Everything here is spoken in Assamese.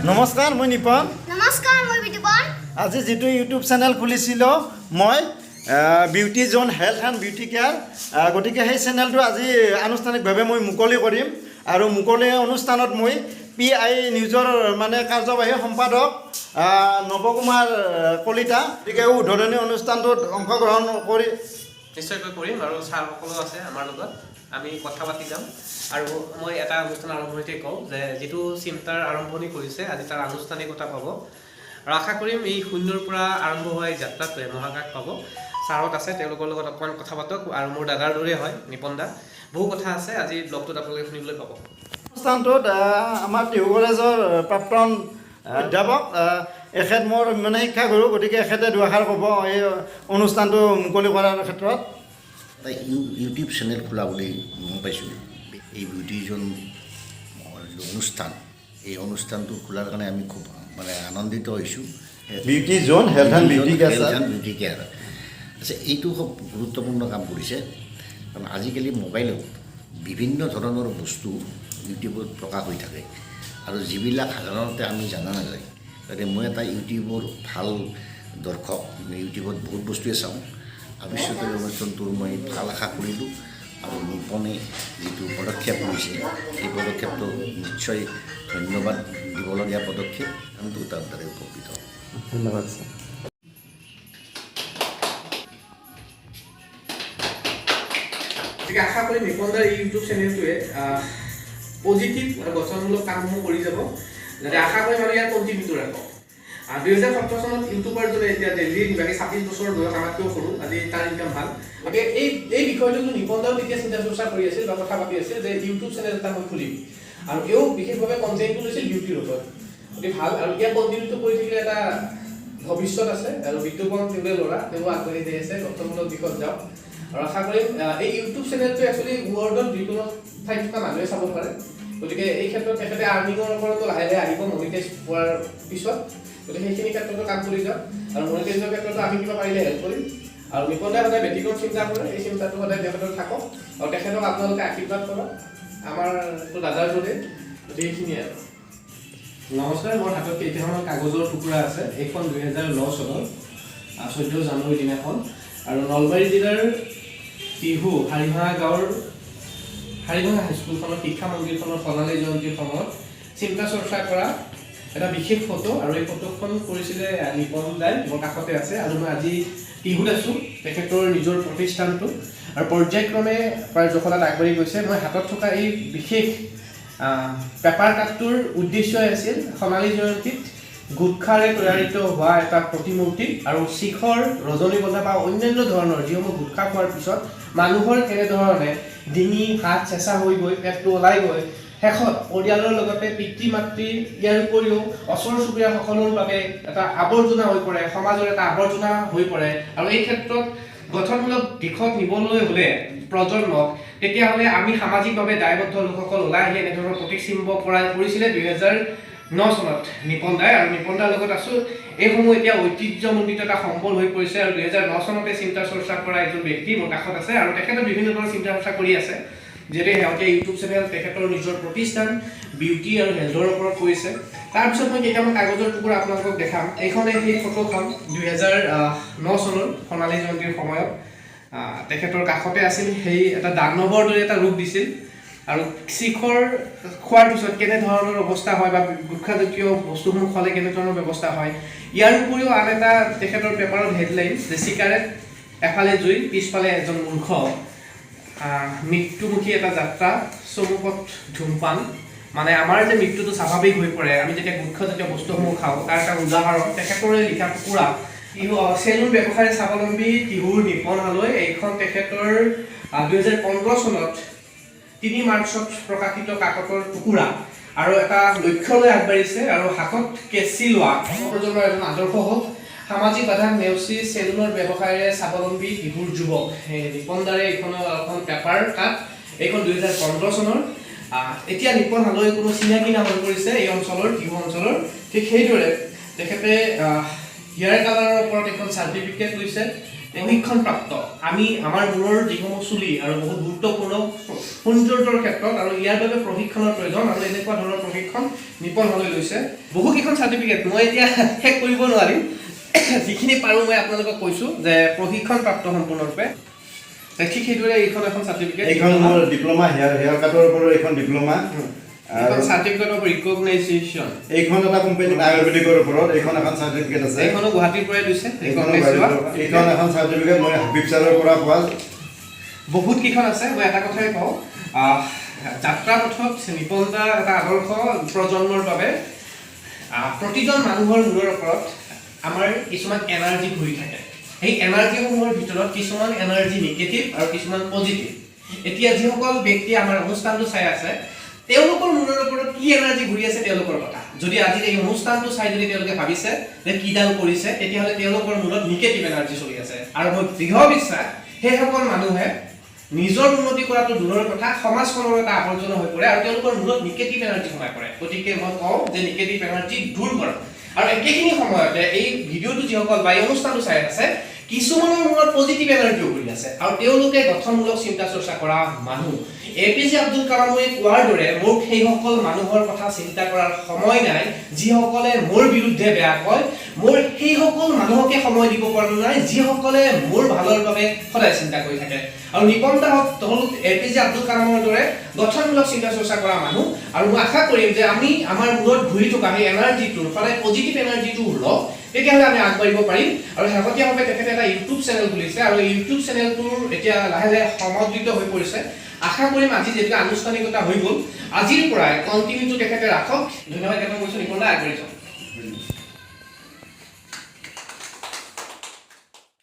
নমস্কাৰ মই নিপন নমস্কাৰ মই বিতুপন আজি যেটো ইউটিউব চেনেল খুলিছিল মই beauty Jon health and beauty care গতিকে সেই চেনেলটো আজি আনুষ্ঠানিকভাৱে মই মুকলি কৰিম আৰু মুকলি অনুষ্ঠানত মই PI নিউজৰ মানে কাৰ্যবাহী সম্পাদক নৱকুমাৰ কলিতা গতিকে উদ্বোধনী অনুষ্ঠানটোত অংশগ্ৰহণ কৰি নিশ্চয়কৈ কৰিম আৰু ছাৰ সকলো আছে আমাৰ লগত আমি কথা পাতি যাম আৰু মই এটা অনুষ্ঠান আৰম্ভণিতে কওঁ যে যেটো চিন্তাৰ আৰম্ভণি কৰিছে আজি তাৰ আনুষ্ঠানিকতা পাব আৰু আশা কৰিম এই শূন্যৰ পৰা আৰম্ভ হোৱা এই যাত্ৰাটোৱে মহাকাশ পাব ছাৰত আছে তেওঁলোকৰ লগত অকণমান কথা পাতক আৰু মোৰ দাদাৰ দৰে হয় নিপন দা বহু কথা আছে আজি ব্লগটোত আপোনালোকে শুনিবলৈ পাব অনুষ্ঠানটোত আমাৰ টিহু কলেজৰ প্ৰাক্তন অধ্যাপক এখেত মোৰ মানে শিক্ষাগুৰু গতিকে এখেতে দুআষাৰ ক'ব এই অনুষ্ঠানটো মুকলি কৰাৰ ক্ষেত্ৰত ইউটিউব চেনেল খোলা বুলি গম পাইছোঁ এই বিউটিজন অনুষ্ঠান এই অনুষ্ঠানটো খোলাৰ কাৰণে আমি খুব মানে আনন্দিত হৈছোঁ beauty Jon health and beauty care আচ্ছা এইটো খুব গুৰুত্বপূৰ্ণ কাম কৰিছে কাৰণ আজিকালি মোবাইলত বিভিন্ন ধৰণৰ বস্তু ইউটিউবত প্ৰকাশ হৈ থাকে আৰু যিবিলাক সাধাৰণতে আমি জনা নাযায় গতিকে মই এটা ইউটিউবৰ ভাল দৰ্শক ইউটিউবত বহুত বস্তুৱে চাওঁ ভৱিষ্যতৰ অনুষ্ঠানটোৰ মই ভাল আশা কৰিলোঁ আৰু নিপনে যিটো পদক্ষেপ লৈছে এই পদক্ষেপটো নিশ্চয় ধন্যবাদ দিবলগীয়া পদক্ষেপ আমি তাৰ দ্বাৰা উপকৃত ধন্যবাদ গতিকে আশা কৰি নিপন দাৰ এই ইউটিউব চেনেলটোৱে পজিটিভ আৰু গঠনমূলক কামসমূহ কৰি যাব যাতে আশা কৰি মানে ইয়াৰ কণ্টিনিউটো ৰাখক 2017 চনত ইউটিউবাৰজনে এতিয়া দিল্লীৰ নিবাসী 26 বছৰ বয়স আমাতকৈও সৰু আজি তাৰ ইনকাম ভাল গতিকে এই বিষয়টো নিপন দাও তেতিয়া চিন্তা চৰ্চা কৰি আছিল বা কথা পাতি আছিল যে ইউটিউব চেনেল এটা মই খুলিম আৰু এও বিশেষভাৱে কণ্টেণ্টটো লৈছিল বিউটিৰ ওপৰত অতি ভাল আৰু ইয়াৰ কণ্টিনিউটো কৰি থাকিলে এটা ভৱিষ্যত আছে আৰু বিতুপন তেওঁৰে ল'ৰা তেওঁ আগবাঢ়ি যাই আছে গঠনমূলক দিশত যাওক আৰু আশা কৰিম এই ইউটিউব চেনেলটো একচুৱেলি ৱৰ্ল্ডত যিকোনো ঠাইত থকা মানুহে চাব পাৰে গতিকে এই ক্ষেত্ৰত তেখেতে আৰ্নিঙৰ ওপৰতো লাহে লাহে আহিব মনিটাইজ হোৱাৰ পিছত গতিকে সেইখিনি ক্ষেত্ৰতো কাম কৰি যাওক আৰু মনিটাইজৰ ক্ষেত্ৰতো আমি কিবা পাৰিলে হেল্প কৰিম আৰু নিপন দাই সদায় ব্যক্তিগত চিন্তা কৰে এই চিন্তাটো সদায় তেখেতৰ থাকক আৰু তেখেতক আপোনালোকে আশীৰ্বাদ কৰক আমাৰতো দাদাৰ দৰে গতিকে এইখিনিয়ে আৰু নমস্কাৰ মোৰ হাতত কেইটামান কাগজৰ টুকুৰা আছে এইখন 2009 চনৰ 14 জানুৱাৰী দিনাখন আৰু নলবাৰী জিলাৰ টিহু হাৰিভাঙা গাঁৱৰ হাৰিভাঙা হাইস্কুলখনৰ শিক্ষা মন্দিৰখনৰ সোণালী জয়ন্তীৰ সময়ত চিন্তা চৰ্চা কৰা এটা বিশেষ ফটো আৰু এই ফটোখন কৰিছিলে নিপন দাই মোৰ কাষতে আছে আৰু মই আজি টিহুত আছোঁ তেখেতৰ নিজৰ প্ৰতিষ্ঠানটো আৰু পৰ্যায়ক্ৰমে প্ৰায় জখলাত আগবাঢ়ি গৈছে মই হাতত থকা এই বিশেষ পেপাৰ কাটটোৰ উদ্দেশ্যই আছিল সোণালী জয়ন্তীত গুটখাৰে তৈয়াৰিত হোৱা এটা প্ৰতিমূৰ্তি আৰু শিখৰ ৰজনীগন্ধা বা অন্যান্য ধৰণৰ যিসমূহ গুটখা খোৱাৰ পিছত মানুহৰ কেনেধৰণে ডিঙি হাত চেঁচা হৈ গৈ পেটটো ওলাই গৈ শেষত পৰিয়ালৰ লগতে পিতৃ মাতৃ ইয়াৰ উপৰিও ওচৰ চুবুৰীয়াসকলৰ বাবে এটা আৱৰ্জনা হৈ পৰে সমাজৰ এটা আৱৰ্জনা হৈ পৰে আৰু এই ক্ষেত্ৰত গঠনমূলক দিশত নিবলৈ হ'লে প্ৰজন্মক তেতিয়াহ'লে আমি সামাজিকভাৱে দায়বদ্ধ লোকসকল ওলাই আহি এনেধৰণৰ প্ৰতিচিম্ব কৰিছিলে 2009 চনত নিপন দাই আৰু নিপন দাৰ লগত আছোঁ এইসমূহ এতিয়া ঐতিহ্যমণ্ডিত এটা সম্বল হৈ পৰিছে আৰু 2009 চনতে চিন্তা চৰ্চা কৰা এজন ব্যক্তি মোৰ কাষত আছে আৰু তেখেতে বিভিন্ন ধৰণৰ চিন্তা চৰ্চা কৰি আছে যেনে শেহতীয়া ইউটিউব চেনেল তেখেতৰ নিজৰ প্ৰতিষ্ঠান বিউটি আৰু হেল্থৰ ওপৰত কৰিছে তাৰপিছত মই কেইটামান কাগজৰ টুকুৰা আপোনালোকক দেখাম এইখনে সেই ফটোখন 2009 চনৰ সোণালী জয়ন্তীৰ সময়ত তেখেতৰ কাষতে আছিল সেই এটা দানৱৰ দৰে এটা ৰূপ দিছিল আৰু শিখৰ খোৱাৰ পিছত কেনেধৰণৰ অৱস্থা হয় বা গুটখাজাতীয় বস্তুসমূহ খোৱালে কেনেধৰণৰ ব্যৱস্থা হয় ইয়াৰ উপৰিও আন এটা তেখেতৰ পেপাৰত হেডলাইন যে চিগাৰেট এফালে জুই পিছফালে এজন মূৰ্খ মৃত্যুমুখী এটা যাত্ৰা চমুকত ধূমপান মানে আমাৰ যে মৃত্যুটো স্বাভাৱিক হৈ পৰে আমি যেতিয়া গুটখাজাতীয় বস্তুসমূহ খাওঁ তাৰ এটা উদাহৰণ তেখেতৰে লিখা টুকুৰা চেলুন ব্যৱসায়ী স্বাৱলম্বী টিহুৰ নিপন হালৈ এইখন তেখেতৰ 2015 চনত 3 মাৰ্চত প্ৰকাশিত কাকতৰ টুকুৰা আৰু এটা লক্ষ্যলৈ আগবাঢ়িছে আৰু হাতত কেঁচি লোৱা প্ৰজন্মৰ এজন আদৰ্শ হওক সামাজিক বাধা নেওচি চেলুনৰ ব্যৱসায়ৰে স্বাৱলম্বী টিহুৰ যুৱক নিপন দাৰে এইখন পেপাৰ কাট এইখন 2015 চনৰ এতিয়া নিপন হালৈ কোনো চিনাকি নাম হৈ পৰিছে এই অঞ্চলৰ টিহু অঞ্চলৰ ঠিক সেইদৰে তেখেতে হেয়াৰ কালাৰৰ ওপৰত এখন চাৰ্টিফিকেট লৈছে প্ৰশিক্ষণপ্ৰাপ্ত আমি আমাৰ মূৰৰ যিসমূহ চুলি আৰু বহুত গুৰুত্বপূৰ্ণ সৌন্দৰ্যৰ ক্ষেত্ৰত আৰু ইয়াৰ বাবে প্ৰশিক্ষণৰ প্ৰয়োজন আৰু এনেকুৱা ধৰণৰ প্ৰশিক্ষণ নিপনলৈ লৈছে বহুকেইখন চাৰ্টিফিকেট মই এতিয়া শেষ কৰিব নোৱাৰিম যিখিনি পাৰোঁ মই আপোনালোকক কৈছোঁ যে প্ৰশিক্ষণপ্ৰাপ্ত সম্পূৰ্ণৰূপে ঠিক সেইদৰে এইখন এখন চাৰ্টিফিকেট এইখন মোৰ ডিপ্ল'মা হেয়াৰ কাটৰ ওপৰত এইখন ডিপ্ল'মা এইখন চাৰ্টিফিকেট অফ ৰিকগনাইজেশ্যন এইখন এটা কোম্পানী আয়ুৰ্বেদিকৰ ওপৰত এইখন এখন চাৰ্টিফিকেট আছে এইখনো গুৱাহাটীৰ পৰাই লৈছে এইখন এখন চাৰ্টিফিকেট মই হাবিব ছাৰৰ পৰা পোৱা বহুত কেইখন আছে মই এটা কথাই কওঁ যাত্ৰা পথত নিপন দা এটা আদৰ্শ প্ৰজন্মৰ বাবে প্ৰতিজন মানুহৰ মূৰৰ ওপৰত আমাৰ কিছুমান এনাৰ্জি ঘূৰি থাকে এই এনাৰ্জিসমূহৰ ভিতৰত কিছুমান এনাৰ্জি নিগেটিভ আৰু কিছুমান পজিটিভ এতিয়া যিসকল ব্যক্তি আমাৰ অনুষ্ঠানটো চাই আছে তেওঁলোকৰ মূৰৰ ওপৰত কি এনাৰ্জি ঘূৰি আছে তেওঁলোকৰ কথা যদি আজি এই অনুষ্ঠানটো চাই যদি তেওঁলোকে ভাবিছে যে কিডাল কৰিছে তেতিয়াহ'লে তেওঁলোকৰ মূৰত নিগেটিভ এনাৰ্জি চলি আছে আৰু মই দৃঢ় বিশ্বাস সেইসকল মানুহে নিজৰ উন্নতি কৰাটো দূৰৰ কথা সমাজখনৰ এটা আৱৰ্জনা হৈ পৰে আৰু তেওঁলোকৰ মূৰত নিগেটিভ এনাৰ্জি সোমাই পৰে গতিকে মই কওঁ যে নিগেটিভ এনাৰ্জি দূৰ কৰক আৰু একেখিনি সময়তে এই ভিডিঅ'টো যিসকল বা এই অনুষ্ঠানটো চাই আছে কিছুমানৰ মূৰত পজিটিভ এনাৰ্জিও ঘূৰি আছে আৰু তেওঁলোকে গঠনমূলক চিন্তা চৰ্চা কৰা মানুহ এপিজে আব্দুল কালামে কোৱাৰ দৰে মোৰ সেইসকল মানুহৰ কথা চিন্তা কৰাৰ সময় নাই যিসকলে মোৰ বিৰুদ্ধে বেয়া কয় মোৰ সেইসকল মানুহকে সময় দিব পৰা নাই যিসকলে মোৰ ভালৰ বাবে সদায় চিন্তা কৰি থাকে আৰু নিপন দা হ'ল এপিজে আব্দুল কালামৰ দৰে গঠনমূলক চিন্তা চৰ্চা কৰা মানুহ আৰু মই আশা কৰিম যে আমি আমাৰ মূৰত ঘূৰি থকা সেই এনাৰ্জিটো সদায় পজিটিভ এনাৰ্জিটো লওক তেতিয়াহ'লে আমি আগবাঢ়িব পাৰিম আৰু শেহতীয়াভাৱে তেখেতে এটা ইউটিউব চেনেল খুলিছে আৰু এই ইউটিউব চেনেলটোৰ এতিয়া লাহে লাহে সমাদৃত হৈ পৰিছে আশা কৰিম আজি যিহেতু আনুষ্ঠানিকতা হৈ গ'ল আজিৰ পৰাই কণ্টিনিউটো তেখেতে ৰাখক ধন্যবাদ জ্ঞাপন কৰিছোঁ নিপন দা আগবাঢ়ি যাওক